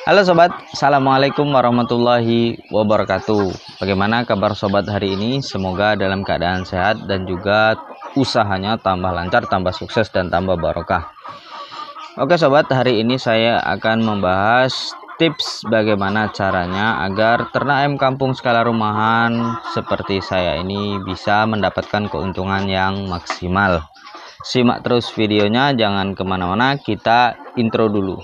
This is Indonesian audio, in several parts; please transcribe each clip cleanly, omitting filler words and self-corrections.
Halo sobat, assalamualaikum warahmatullahi wabarakatuh. Bagaimana kabar sobat hari ini? Semoga dalam keadaan sehat dan juga usahanya tambah lancar, tambah sukses dan tambah barokah. Oke sobat, hari ini saya akan membahas tips bagaimana caranya agar ternak ayam kampung skala rumahan seperti saya ini bisa mendapatkan keuntungan yang maksimal. Simak terus videonya, jangan kemana-mana, kita intro dulu.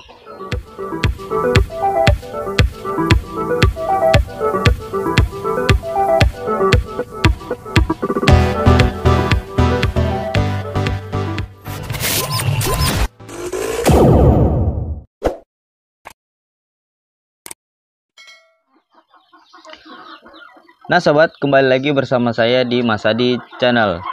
Nah sobat, kembali lagi bersama saya di Mas Adi Channel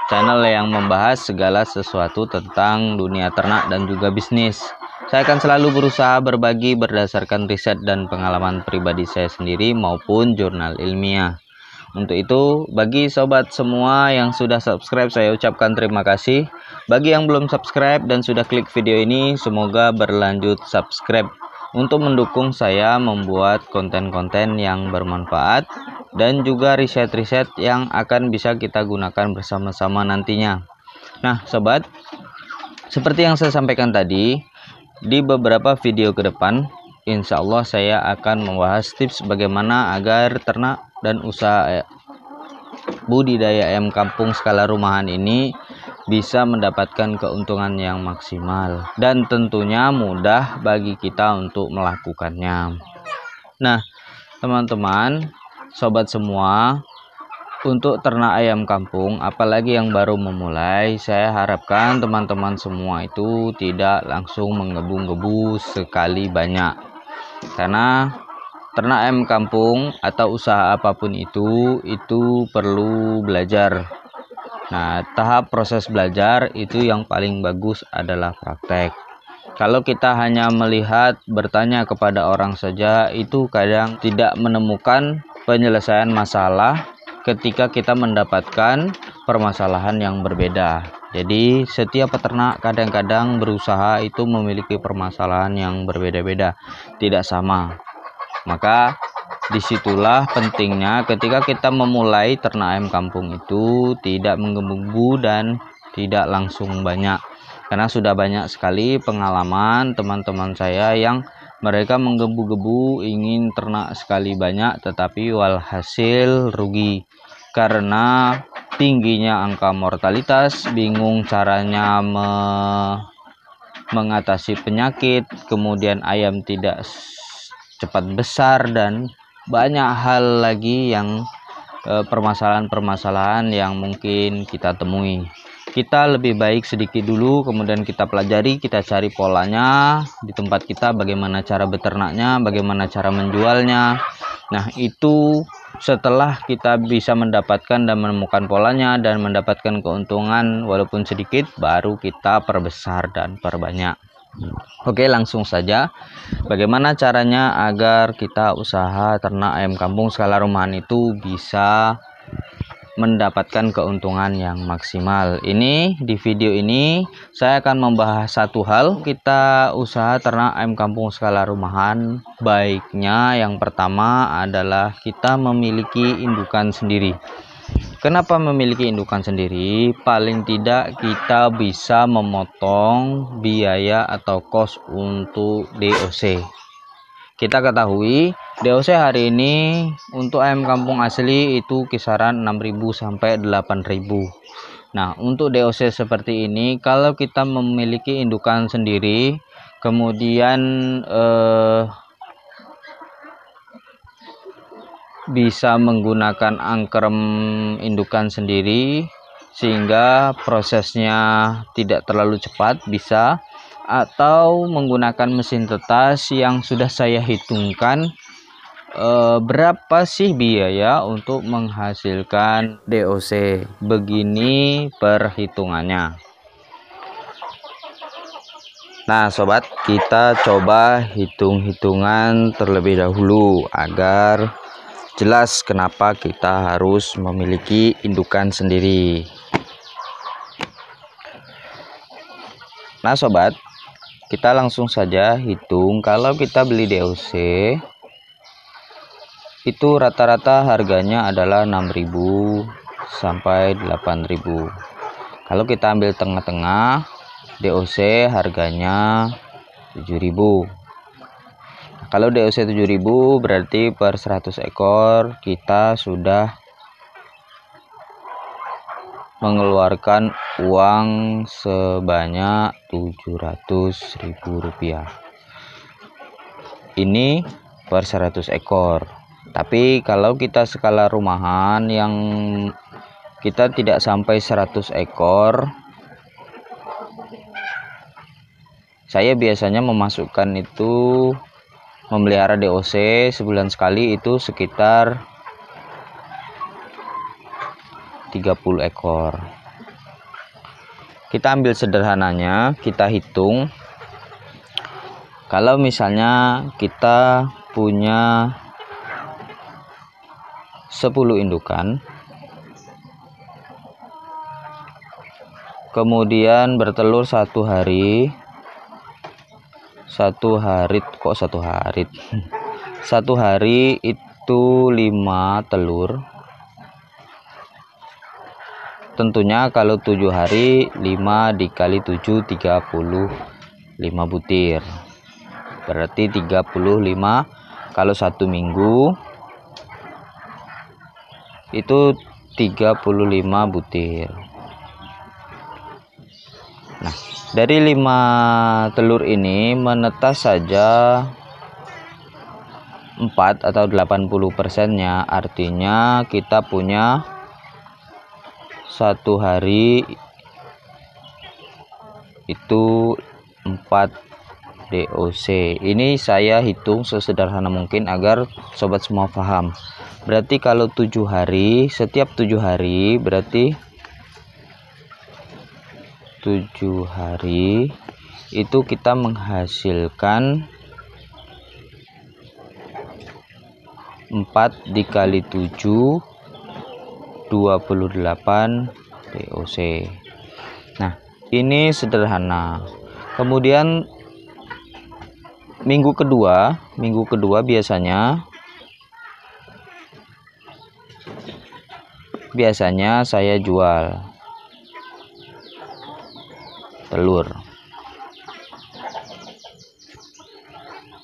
yang membahas segala sesuatu tentang dunia ternak dan juga bisnis. Saya akan selalu berusaha berbagi berdasarkan riset dan pengalaman pribadi saya sendiri maupun jurnal ilmiah. Untuk itu, bagi sobat semua yang sudah subscribe, saya ucapkan terima kasih. Bagi yang belum subscribe dan sudah klik video ini, semoga berlanjut subscribe untuk mendukung saya membuat konten-konten yang bermanfaat dan juga riset-riset yang akan bisa kita gunakan bersama-sama nantinya. Nah sobat, seperti yang saya sampaikan tadi, di beberapa video ke depan insya Allah saya akan membahas tips bagaimana agar ternak dan usaha budidaya ayam kampung skala rumahan ini bisa mendapatkan keuntungan yang maksimal dan tentunya mudah bagi kita untuk melakukannya. Nah teman-teman, sobat semua, untuk ternak ayam kampung apalagi yang baru memulai, saya harapkan teman-teman semua itu tidak langsung menggebu-gebu sekali banyak, karena ternak ayam kampung atau usaha apapun itu perlu belajar. Nah, tahap proses belajar itu yang paling bagus adalah praktek. Kalau kita hanya melihat, bertanya kepada orang saja, itu kadang tidak menemukan penyelesaian masalah ketika kita mendapatkan permasalahan yang berbeda. Jadi setiap peternak kadang-kadang berusaha itu memiliki permasalahan yang berbeda-beda, tidak sama. Maka disitulah pentingnya ketika kita memulai ternak ayam kampung itu tidak menggebu-gebu dan tidak langsung banyak, karena sudah banyak sekali pengalaman teman-teman saya yang mereka menggebu-gebu ingin ternak sekali banyak tetapi walhasil rugi karena tingginya angka mortalitas, bingung caranya mengatasi penyakit, kemudian ayam tidak cepat besar, dan banyak hal lagi yang permasalahan-permasalahan yang mungkin kita temui. Kita lebih baik sedikit dulu, kemudian kita pelajari, kita cari polanya di tempat kita, bagaimana cara beternaknya, bagaimana cara menjualnya. Nah itu setelah kita bisa mendapatkan dan menemukan polanya dan mendapatkan keuntungan walaupun sedikit, baru kita perbesar dan perbanyak. Oke, langsung saja. Bagaimana caranya agar kita usaha ternak ayam kampung skala rumahan itu bisa mendapatkan keuntungan yang maksimal? Ini di video ini saya akan membahas satu hal. Kita usaha ternak ayam kampung skala rumahan, baiknya yang pertama adalah kita memiliki indukan sendiri. Kenapa memiliki indukan sendiri? Paling tidak kita bisa memotong biaya atau kos untuk DOC. Kita ketahui DOC hari ini untuk ayam kampung asli itu kisaran 6.000 sampai 8.000. Nah untuk DOC seperti ini, kalau kita memiliki indukan sendiri, kemudian bisa menggunakan angkrem indukan sendiri sehingga prosesnya tidak terlalu cepat, bisa, atau menggunakan mesin tetas yang sudah saya hitungkan berapa sih biaya untuk menghasilkan DOC. Begini perhitungannya. Nah sobat, kita coba hitung-hitungan terlebih dahulu agar jelas kenapa kita harus memiliki indukan sendiri. Nah sobat, kita langsung saja hitung. Kalau kita beli DOC itu rata-rata harganya adalah 6.000 sampai 8.000. Kalau kita ambil tengah-tengah, DOC harganya 7.000. Kalau DOC 7.000 berarti per 100 ekor kita sudah mengeluarkan uang sebanyak 700.000 rupiah. Ini per 100 ekor. Tapi kalau kita skala rumahan yang kita tidak sampai 100 ekor, saya biasanya memasukkan itu, memelihara DOC sebulan sekali itu sekitar 30 ekor. Kita ambil sederhananya, kita hitung. Kalau misalnya kita punya 10 indukan, kemudian bertelur satu hari satu hari itu 5 telur. Tentunya kalau 7 hari 5 dikali 7 35 butir, berarti 35. Kalau 1 minggu itu 35 butir. Nah, dari 5 telur ini menetas saja 4 atau 80%-nya, artinya kita punya 1 hari itu 4 DOC. Ini saya hitung sesederhana mungkin agar sobat semua paham. Berarti kalau 7 hari, setiap 7 hari berarti 7 hari itu kita menghasilkan 4 dikali 7 28 DOC. Nah, ini sederhana. Kemudian minggu kedua biasanya saya jual telur.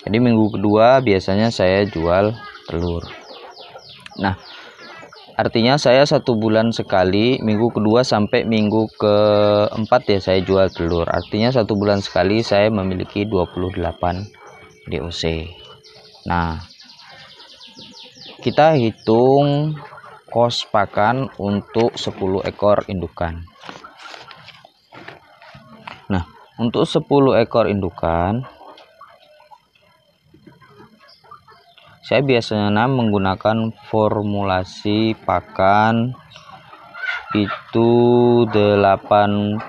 Jadi minggu kedua biasanya saya jual telur. Nah, artinya saya 1 bulan sekali, minggu kedua sampai minggu keempat ya saya jual telur. Artinya 1 bulan sekali saya memiliki 28 DOC. Nah, kita hitung kos pakan untuk 10 ekor indukan. Nah, untuk 10 ekor indukan saya biasanya menggunakan formulasi pakan itu 85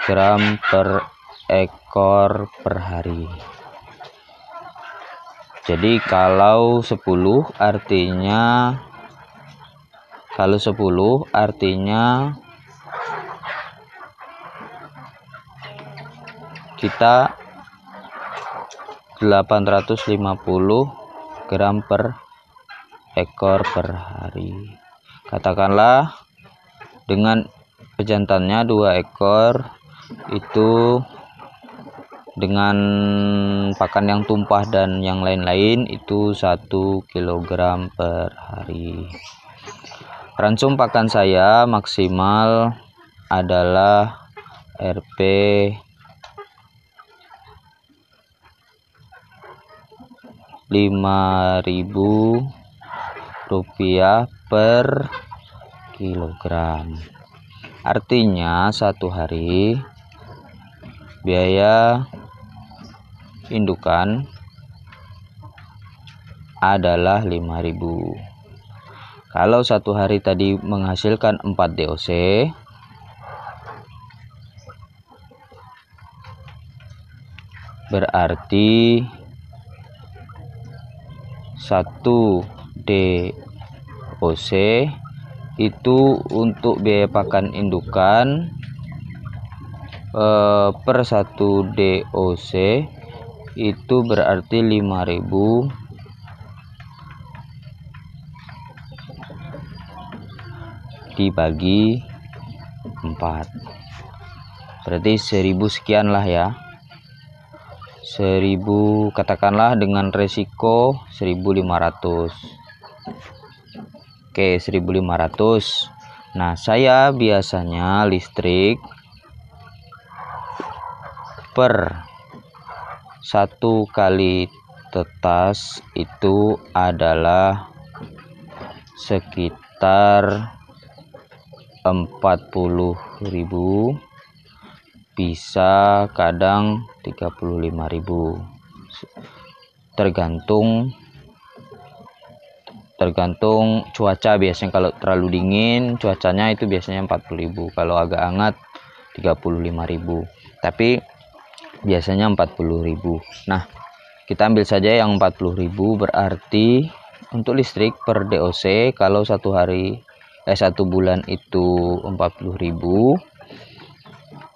gram per ekor per hari. Jadi kalau 10 artinya kita 850 gram per ekor per hari. Katakanlah dengan pejantannya 2 ekor itu dengan pakan yang tumpah dan yang lain-lain itu 1 kilogram per hari. Ransum pakan saya maksimal adalah Rp 5.000 rupiah per kilogram. Artinya 1 hari biaya indukan adalah 5.000. Kalau 1 hari tadi menghasilkan 4 DOC, berarti 1 DOC itu untuk biaya pakan indukan per 1 DOC itu berarti 5.000 dibagi 4, berarti 1.000 sekian lah ya. 1.000 katakanlah dengan resiko 1.500. Oke, 1.500. Nah, saya biasanya listrik per 1 kali tetas itu adalah sekitar 40.000, bisa kadang 35.000, tergantung cuaca. Biasanya kalau terlalu dingin cuacanya itu biasanya 40.000, kalau agak hangat 35.000, tapi biasanya 40.000. Nah, kita ambil saja yang 40.000, berarti untuk listrik per DOC kalau 1 bulan itu 40.000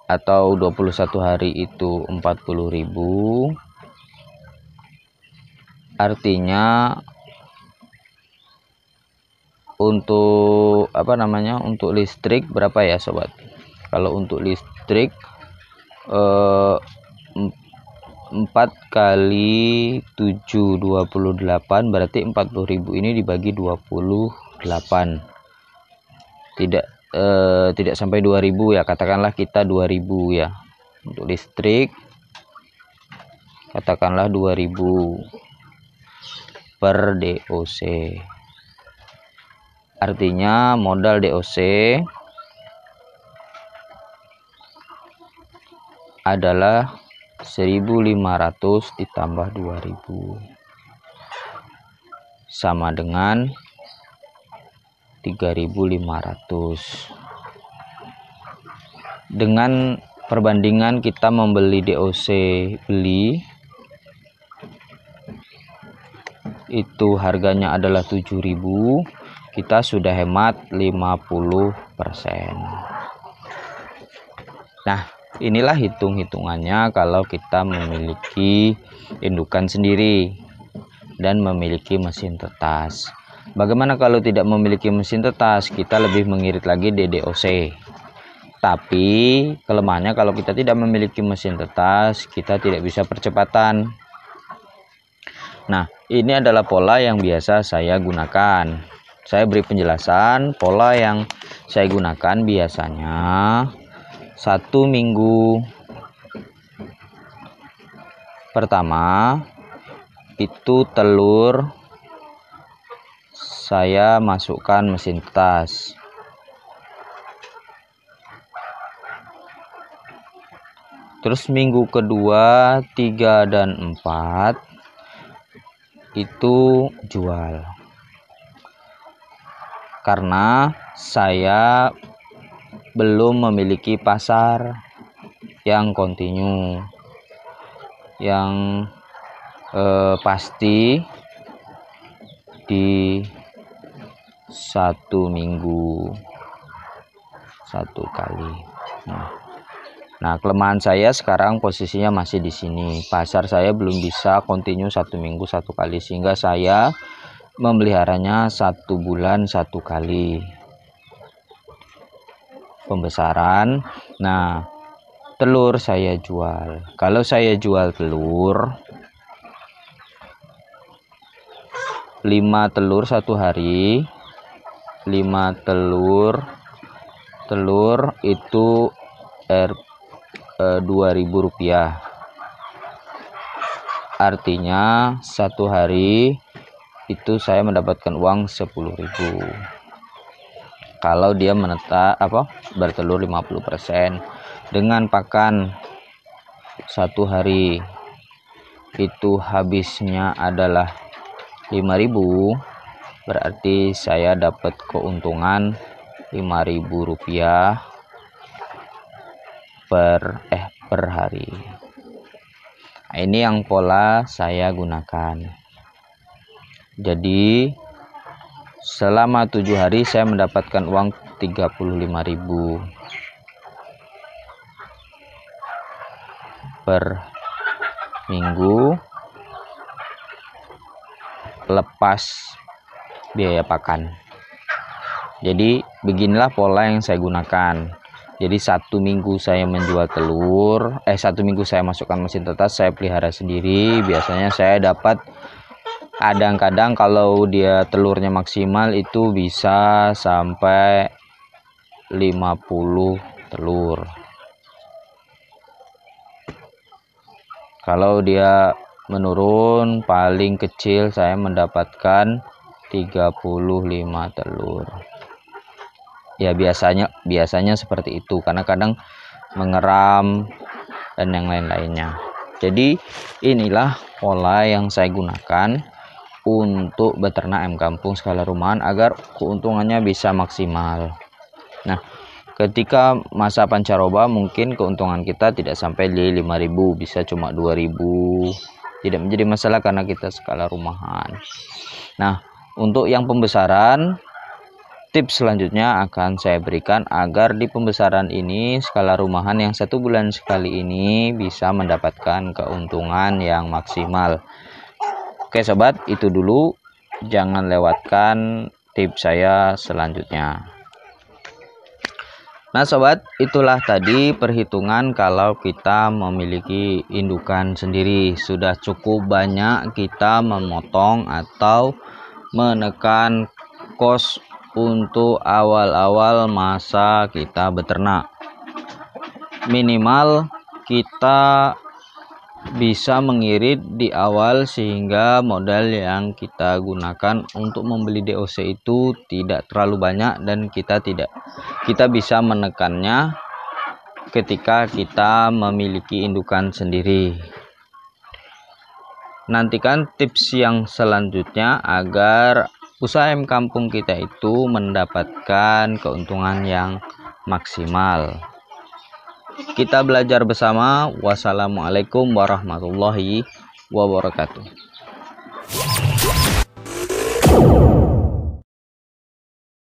atau 21 hari itu 40.000, artinya untuk untuk listrik berapa ya sobat? Kalau untuk listrik 4 kali 7 28, berarti 40.000 ini dibagi 28, tidak sampai 2.000 ya, katakanlah kita 2.000 ya untuk listrik, katakanlah 2.000 per DOC. Artinya modal DOC adalah 1.500 ditambah 2.000 sama dengan 3.500. Dengan perbandingan kita membeli DOC beli itu harganya adalah 7.000, kita sudah hemat 50%. Nah, inilah hitung-hitungannya kalau kita memiliki indukan sendiri dan memiliki mesin tetas. Bagaimana kalau tidak memiliki mesin tetas? Kita lebih mengirit lagi di DOC. Tapi kelemahannya kalau kita tidak memiliki mesin tetas, kita tidak bisa percepatan. Nah, ini adalah pola yang biasa saya gunakan. Saya beri penjelasan pola yang saya gunakan biasanya 1 minggu pertama itu telur saya masukkan mesin tetas. Terus minggu kedua, 3 dan 4 itu jual. Karena saya belum memiliki pasar yang kontinu, yang pasti di 1 minggu 1 kali. Nah, kelemahan saya sekarang posisinya masih di sini. Pasar saya belum bisa kontinu 1 minggu 1 kali, sehingga saya memeliharanya 1 bulan 1 kali pembesaran. Nah, telur saya jual. Kalau saya jual telur 5 telur 1 hari, 5 telur itu Rp2.000. Artinya 1 hari itu saya mendapatkan uang 10.000. Kalau dia bertelur 50%. Dengan pakan 1 hari itu habisnya adalah 5.000, berarti saya dapat keuntungan Rp5.000 per hari. Nah, ini yang pola saya gunakan. Jadi selama 7 hari saya mendapatkan uang 35.000. per minggu lepas biaya pakan. Jadi beginilah pola yang saya gunakan. Jadi 1 minggu saya menjual telur, 1 minggu saya masukkan mesin tetas, saya pelihara sendiri. Biasanya saya dapat, kadang-kadang kalau dia telurnya maksimal itu bisa sampai 50 telur. Kalau dia menurun, paling kecil saya mendapatkan 35 telur. Ya biasanya seperti itu, karena kadang mengeram dan yang lain-lainnya. Jadi inilah pola yang saya gunakan untuk beternak ayam kampung skala rumahan agar keuntungannya bisa maksimal. Nah, ketika masa pancaroba mungkin keuntungan kita tidak sampai di 5.000, bisa cuma 2.000. Tidak menjadi masalah karena kita skala rumahan. Nah, untuk yang pembesaran, tips selanjutnya akan saya berikan agar di pembesaran ini skala rumahan yang 1 bulan sekali ini bisa mendapatkan keuntungan yang maksimal. Oke sobat, itu dulu, jangan lewatkan tips saya selanjutnya. Nah sobat, itulah tadi perhitungan kalau kita memiliki indukan sendiri. Sudah cukup banyak kita memotong atau menekan kos untuk awal-awal masa kita beternak. Minimal kita bisa mengirit di awal sehingga modal yang kita gunakan untuk membeli DOC itu tidak terlalu banyak, dan kita bisa menekannya ketika kita memiliki indukan sendiri. Nantikan tips yang selanjutnya agar usaha ayam kampung kita itu mendapatkan keuntungan yang maksimal. Kita belajar bersama. Wassalamualaikum warahmatullahi wabarakatuh.